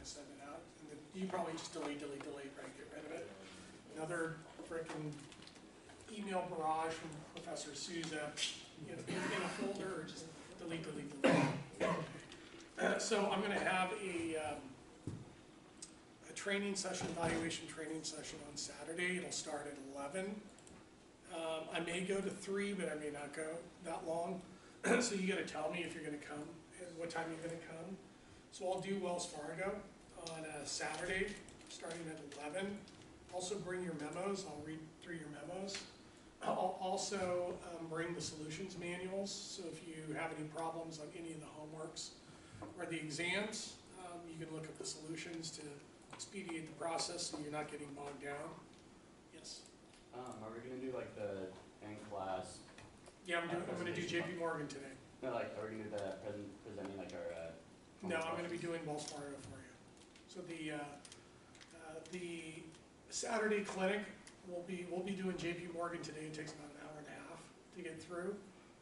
I send it out. And then you probably just delete, right, get rid of it. Another frickin' email barrage from Professor Souza, in a folder, or just delete. So I'm gonna have a training session, evaluation training session on Saturday. It'll start at 11. I may go to 3, but I may not go that long. So you gotta tell me if you're gonna come and what time you're gonna come. So I'll do Wells Fargo on a Saturday, starting at 11. Also bring your memos. I'll read through your memos. I'll also bring the solutions manuals. So if you have any problems on any of the homeworks or the exams, you can look at the solutions to expedite the process so you're not getting bogged down. Yes? Are we going to do like the in-class? Yeah, I'm going to do JP Morgan today. No, like, are we going to do the presenting like our... No, I'm going to be doing Wells Fargo for you. So the Saturday clinic, we'll be doing JP Morgan today. It takes about an hour and a half to get through.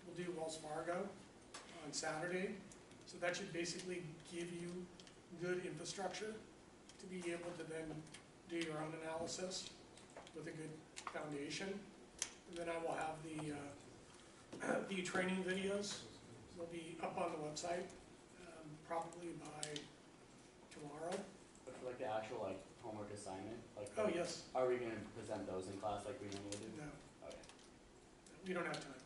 We'll do Wells Fargo on Saturday. So that should basically give you good infrastructure to be able to then do your own analysis with a good foundation. And then I will have the training videos. They'll be up on the website probably by tomorrow. But for like the actual like homework assignment, like Oh yes. Are we going to present those in class like we normally do? No. Okay. We don't have time.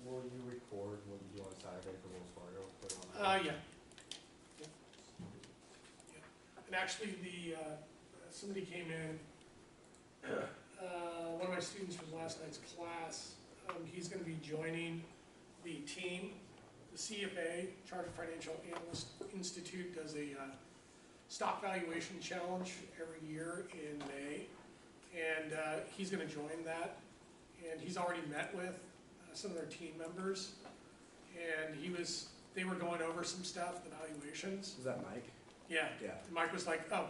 Will you record what you do on Saturday for Wells Fargo? Put it on Yeah. And actually, somebody came in. One of my students from last night's class. He's going to be joining the team. The CFA, Chartered Financial Analyst Institute, does a stock valuation challenge every year in May, and he's going to join that. And he's already met with some of their team members, and they were going over some stuff, the valuations. Is that Mike? Yeah. Yeah. And Mike was like, "Oh,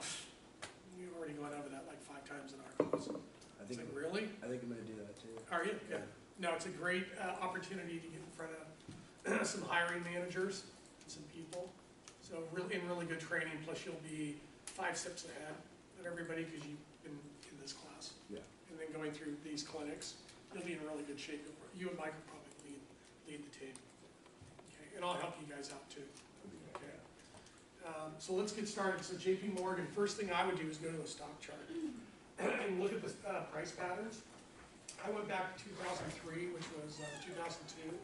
you've already gone over that like 5 times in our class." I think. Like, really? I think I'm going to do that too. Are you? Yeah. No, it's a great opportunity to get in front of some hiring managers and some people. So in really good training, plus you'll be 5 steps ahead of everybody because you've been in this class. Yeah. And then going through these clinics, you'll be in really good shape. You and Mike will probably lead the team. Okay, and I'll help you guys out too. Okay. So let's get started. So JP Morgan, first thing I would do is go to a stock chart and look at the price patterns. I went back to 2003, which was 2002,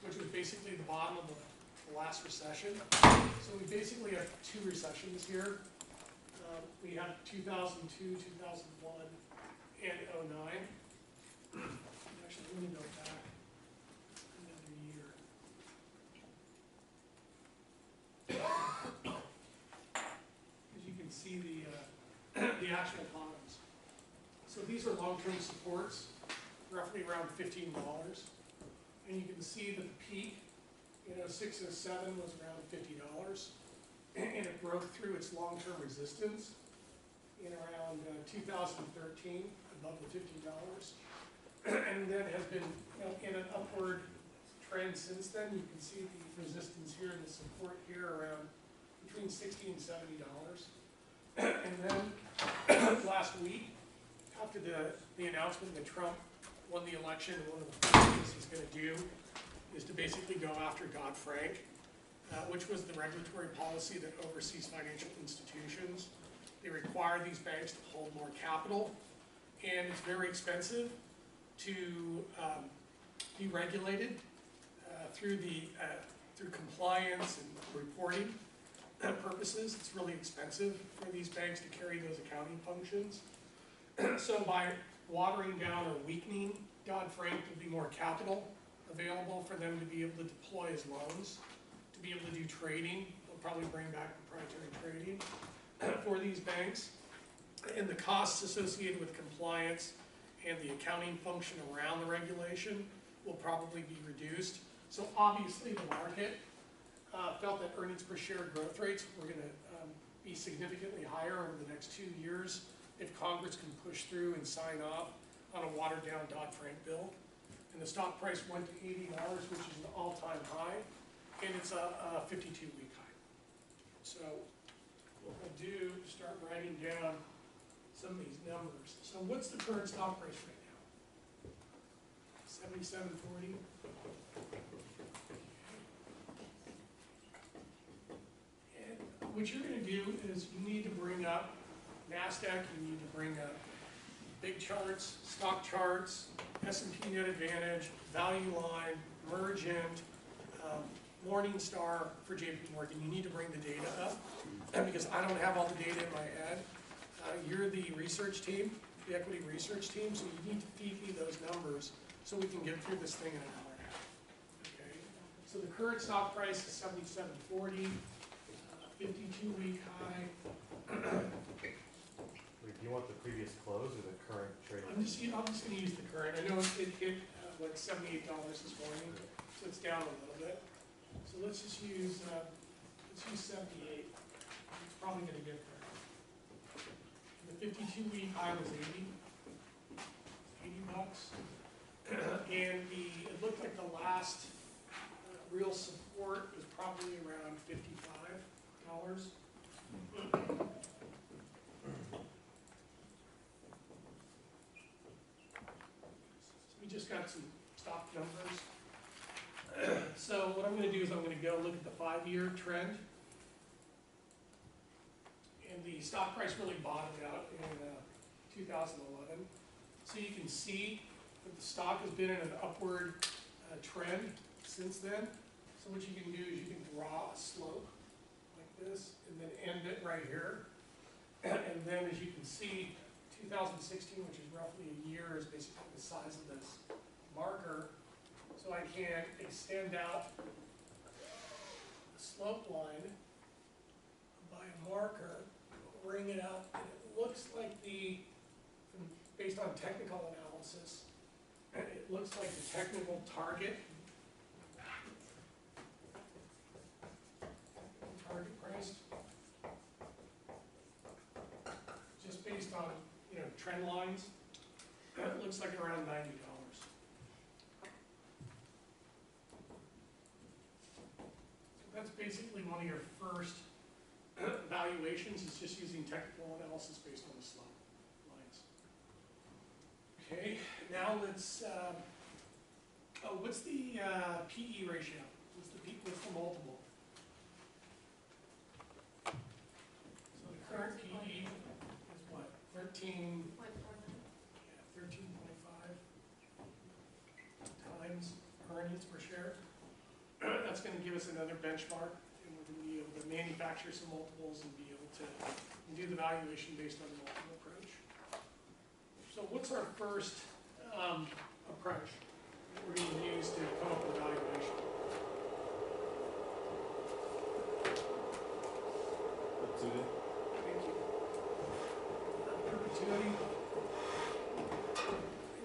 which was basically the bottom of the last recession. So we basically have 2 recessions here. We have 2002, 2001, and 09. Actually, let me go back another year. As you can see the actual bottoms. So these are long-term supports, roughly around $15. And you can see that the peak, 6 and 7 was around $50. And it broke through its long-term resistance in around 2013, above the $50. And then has been in an upward trend since then. You can see the resistance here, the support here around between $60 and $70. And then last week, after the announcement that Trump won the election, one of the first things he's going to do is to basically go after Dodd-Frank, which was the regulatory policy that oversees financial institutions. They require these banks to hold more capital, and it's very expensive to be regulated through compliance and reporting purposes. It's really expensive for these banks to carry those accounting functions. So by watering down or weakening Dodd-Frank, there'll be more capital available for them to be able to deploy as loans, to be able to do trading. They'll probably bring back proprietary trading for these banks. And the costs associated with compliance and the accounting function around the regulation will probably be reduced. So obviously the market felt that earnings per share growth rates were going to be significantly higher over the next 2 years if Congress can push through and sign off on a watered-down Dodd-Frank bill. And the stock price went to $80, which is an all-time high, and it's a 52-week high. So we'll do is start writing down some of these numbers. So what's the current stock price right now? $77.40. And what you're going to do is you need to bring up NASDAQ, you need to bring up big charts, stock charts, S&P Net Advantage, Value Line, Mergent, Morningstar for JP Morgan. You need to bring the data up because I don't have all the data in my head. You're the research team, the equity research team, so you need to feed me those numbers so we can get through this thing in an hour and a half. Okay? So the current stock price is $77.40, 52-week high. Wait, do you want the previous close or the current trading? I'm just going to use the current. I know it hit like $78 this morning, so it's down a little bit. So let's just use 78. It's probably going to get there. The 52-week high was 80 bucks. And it looked like the last real support was probably around $55. We just got some stock numbers. So what I'm going to do is I'm going to go look at the 5-year trend. And the stock price really bottomed out in 2011. So you can see that the stock has been in an upward trend since then. So what you can do is you can draw a slope like this and then end it right here. And then as you can see, 2016, which is roughly a year, is basically the size of this marker. So I can extend out the slope line by a marker, bring it up, and it looks like based on technical analysis, it looks like the technical target price, just based on trend lines, it looks like around $90. That's basically one of your first valuations, is just using technical analysis based on the slope lines. Okay, now let's, what's the PE ratio? What's the multiple? So the current PE is what, 13? 13.5 times earnings per share. That's going to give us another benchmark, and we're going to be able to manufacture some multiples and be able to do the valuation based on the multiple approach. So what's our first approach that we're going to use to come up with a valuation? Perpetuity. Thank you. Perpetuity.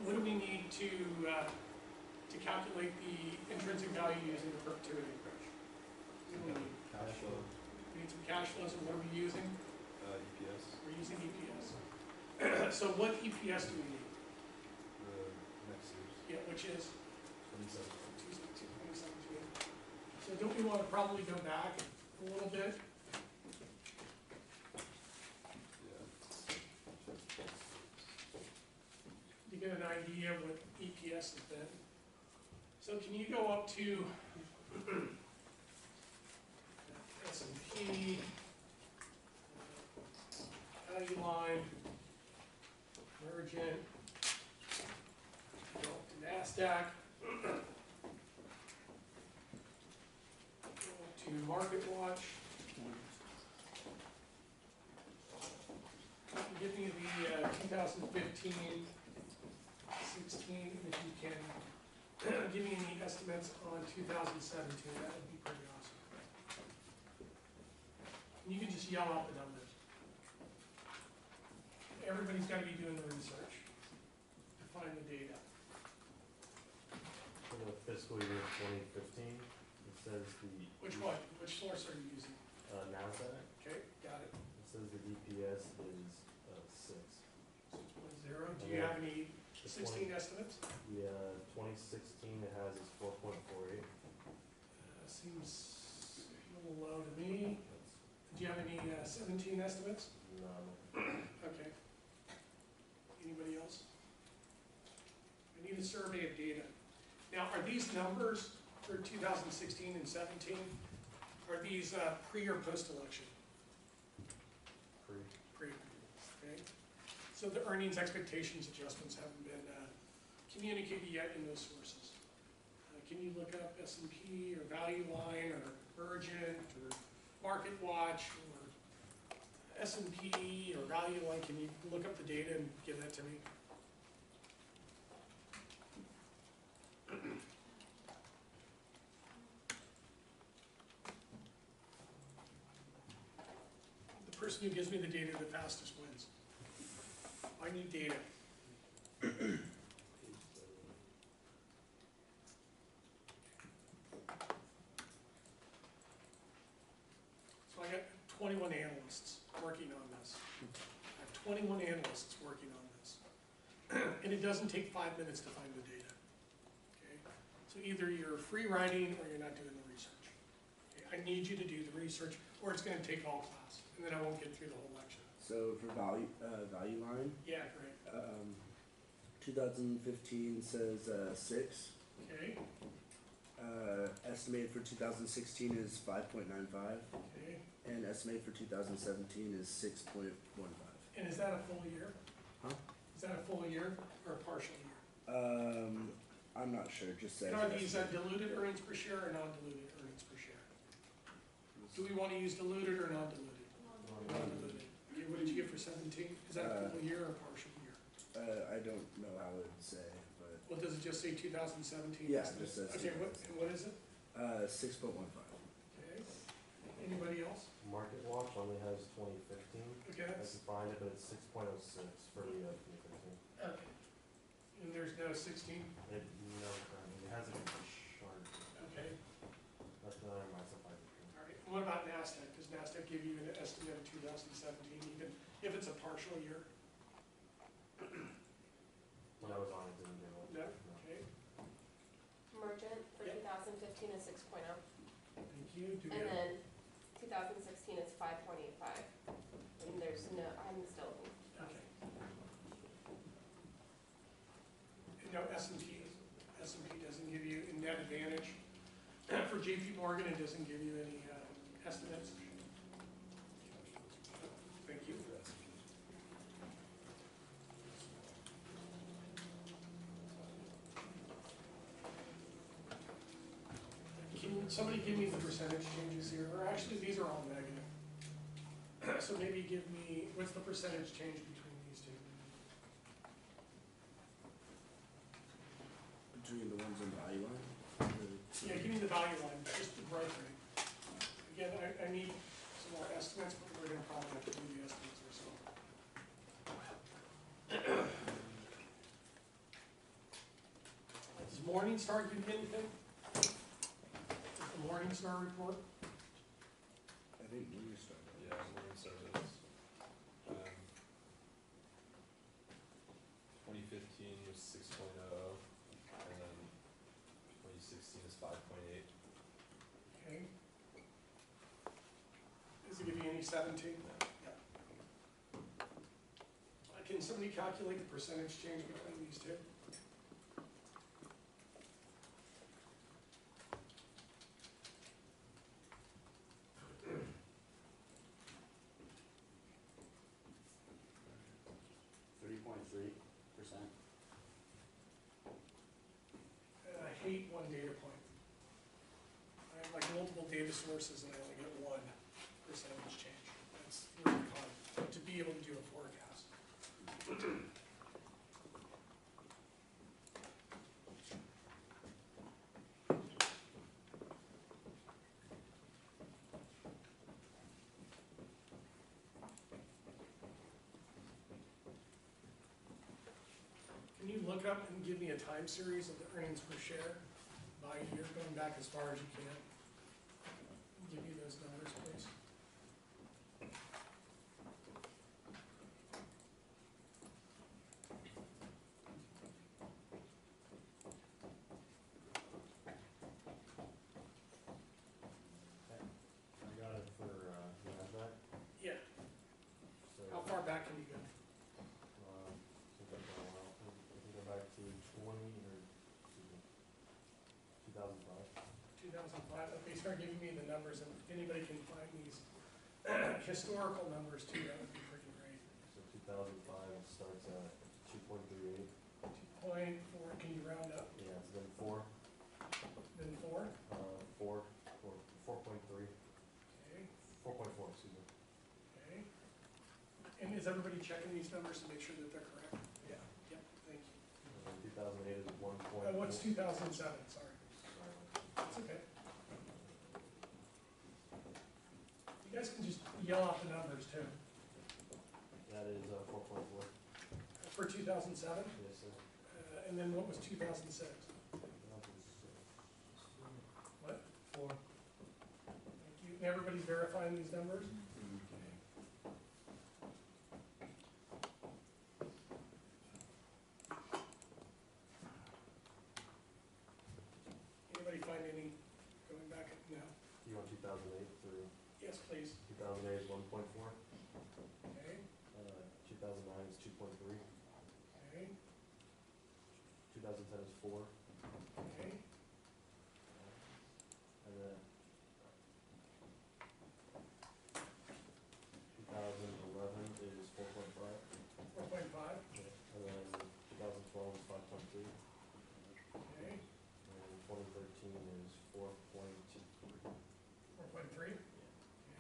What do we need to calculate the intrinsic value using the perpetuity approach? What do we need? Cash flow. We need some cash flows, and what are we using? EPS. We're using EPS. So what EPS do we need? The next year's. Yeah, which is 2017. 2017. So don't we want to probably go back a little bit? Yeah. To get an idea of what EPS has been. So can you go up to S&P, Value Line, Mergent, go up to NASDAQ, go up to Market Watch. Give me the 2015, 16, if you can. Give me any estimates on 2017, that would be pretty awesome. And you can just yell out the numbers. Everybody's got to be doing the research to find the data. For the fiscal year 2015, it says Which one? Which source are you using? NASDAQ. Okay, got it. It says the EPS is 6. 6.0. Do you have any 16 estimates? The 2016 it has is 4.48. Seems a little low to me. That's Do you have any 17 estimates? No. Okay. Anybody else? I need a survey of data. Now, are these numbers for 2016 and 17, are these pre or post-election? Pre. Pre, okay. So the earnings expectations adjustments haven't been communicated yet in those sources. Can you look up S&P or Value Line or Urgent or Market Watch or S&P or Value Line? Can you look up the data and give that to me? The person who gives me the data the fastest wins. I need data. So I got 21 analysts working on this. I have 21 analysts working on this. And it doesn't take 5 minutes to find the data. Okay? So either you're free writing or you're not doing the research. Okay? I need you to do the research or it's gonna take all class and then I won't get through the whole lecture. So for value line, Yeah, great. 2015 says 6. Okay, Estimated for 2016 is 5.95, okay. and estimated for 2017 is 6.15. And is that a full year? Huh? Is that a full year or a partial year? I'm not sure. Just says. And are these diluted earnings per share or non-diluted earnings per share? Do we want to use diluted or non-diluted? Non-diluted. Okay, what did you get for 17? Is that a full year or a partial year? I don't know how it would say, but Well, does it just say 2017? yeah, it just says. Okay, what is it? 6.15. Okay. Anybody else? Market Watch only has 2015. Okay, I can find it, but it's 6.06 for the 2015. okay. And there's no 16? It, no, currently, it has a chart. Okay. That's another myself. All right. And what about NASDAQ? Does NASDAQ give you an estimate of 2017, even if it's a partial year? When I was on it, didn't give it. No? Okay. Merchant for Yep. 2015 is 6.0, Thank you. Do we and have, then 2016 is 5.85. And there's no, I'm still looking. okay. And no, S&P doesn't give you a net advantage. For JP Morgan, it doesn't give you any estimates. Thank you. Can somebody give me the percentage changes here? Or actually, these are all negative. So maybe give me, what's the percentage change between these two? Between the ones on value line. Yeah, give me the value line, just the growth rate. Again, I need some more estimates, but we're gonna probably have to do the estimates ourselves. Does Morningstar give you anything? Does the Morningstar report? I think when you start. Yeah, Morningstar does. 2015 was 6.0, and then 2016 is 5.8. Okay. Does it give you any 17? No. Can somebody calculate the percentage change between these two? I hate one data point. I have like multiple data sources and I only get one percentage change. That's really hard to be able to do a forecast. Can you look up and give me a time series of the earnings per share by year, going back as far as you can? Give me those numbers, please. I got it for NASDAQ. far back can you go? Since I've been a while, I can go back to 2005. 2005, okay, start giving me the numbers, and if anybody can find these historical numbers too, that would be freaking great. So 2005 starts at 2.38. 2.4, can you round up? Yeah, it's then 4, Then 4, 4, 4.3, okay, 4.4, excuse me. okay. And is everybody checking these numbers to make sure that they're correct? Yeah. Yep, thank you. And then 2008 is 1. What's 2007, sorry, that's okay. You guys can just yell out the numbers too. That is 4.4. For 2007, Yes, sir. and then what was 2006? What? 4. Thank you. And everybody's verifying these numbers? Anybody find any, going back, no? You want 2008 through, Yes, please. 2008 is 1.4. Okay, 2009 is 2.3. okay, 2010 is 4. okay. And then 2011 is 4.5. 4.5, And then 2012 is 5.3. okay. And 2013 is 4.23. 4.3, okay.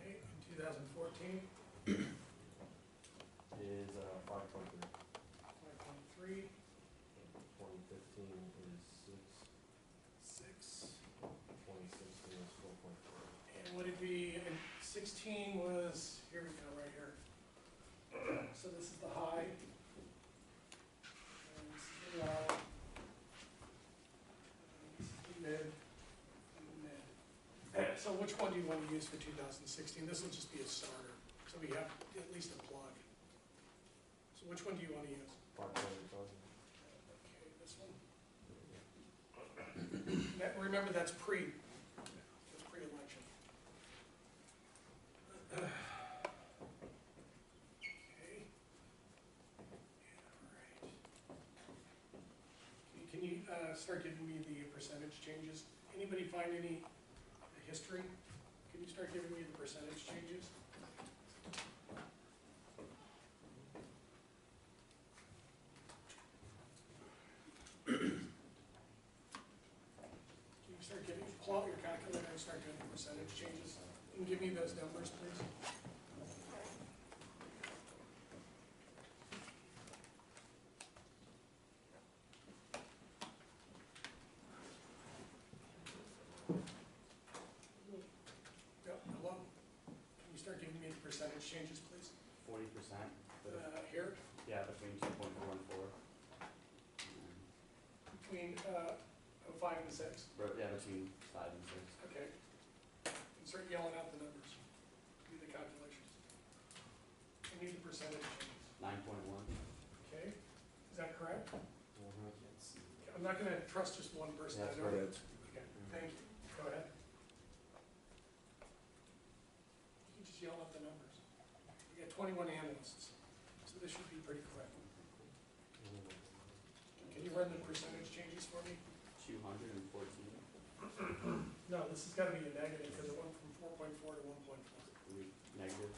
And 2014, Is 5.3. 5.3, 2015 is 6. 6. 2016 is 4.4. And would it be, and 16 was, here we go, right here. So this is the high. And this is the low. And this is the mid. And the mid. So which one do you want to use for 2016? This will just be a starter, so we have at least a plug. So which one do you want to use? 5.8. Okay, this one. Remember, that's pre-election. Okay. Alright. Can you start giving me the percentage changes? Anybody find any history? Can you start giving me the percentage changes? Can you start giving, pull out your calculator and start doing the percentage changes? And give me those numbers, please. Yep, hello? Can you start giving me the percentage changes, please? 40%, Here, yeah, between 2.4 and 4. between 5 and 6. Yeah, between 5 and 6. Okay. And start yelling out the numbers. Do the calculations. I need the percentage changes. 9.1. Okay? Is that correct? Mm-hmm. I'm not gonna trust just one person. That's I know- right. Okay, thank you. Go ahead. You can just yell out the numbers. We got 21 analysts, so this should be pretty quick. Can you run the percentage changes for me? 214. No, this has gotta be a negative, because it went from 4.4 to 1.4. Negative.